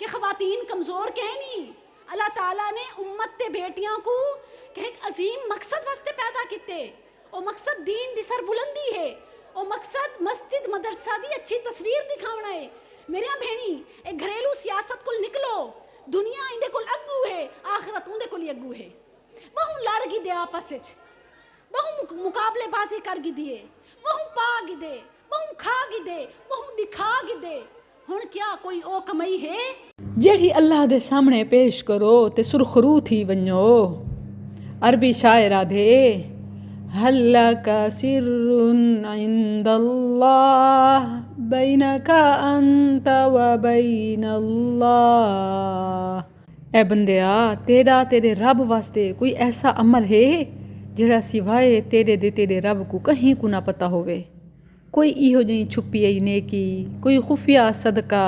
कि ख़वातीन कमज़ोर कह नहीं। अल्लाह ताला ने उम्मत ते बेटियां को एक अजीम मकसद वास्ते पैदा किते। और मकसद दीन दी सरबुलंदी है। और मकसद मस्जिद मदरसा दी अच्छी तस्वीर दिखावना है। मेरे भैनी एक घरेलू सियासत को निकलो, दुनिया इंदे को अगू है, आखिरत उंदे को अगू है। बहु लड़ गी दे आपस विच, बहु मुकाबलेबाजी कर गी दिए, बहु पा गी दे, बहु खा गी दे, बहु दिखा गी दे। हुण क्या कोई ओ कमाई है जेड़ी अल्लाह दे सामने पेश करो ते सुरखरू थी वञो। अरबी शायरा दे हल्लका सिर्रुन इंदल्लाह बैनका अंत व बैनल्लाह। ए बंदिया, तेरा तेरे रब वास्ते कोई ऐसा अमल है जेड़ा सिवाए तेरे दे तेरे रब को कहीं को ना पता होवे। कोई इहो जी छुपी आई नेकी, कोई खुफिया सदका,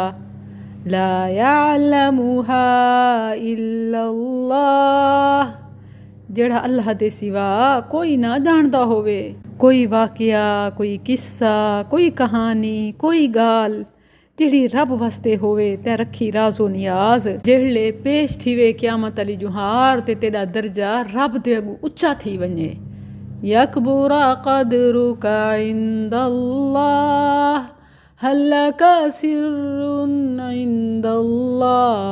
ला यालमुहा इल्लल्लाह, जेड़ा अल्लाह दे सिवा कोई ना जानदा होवे। कोई वाकया, कोई किस्सा, कोई कहानी, कोई गाल जेड़ी रब वास्ते होवे ते रखी राजो नियाज, जेड़े पेश थीवे क़यामत अली जुहार ते तेरा दर्जा रब दे अगू उच्चा थी वञे। यकबुरा क़द्रुका इंदल्लाह हल्लका सिर्रुन इंदल्लाह।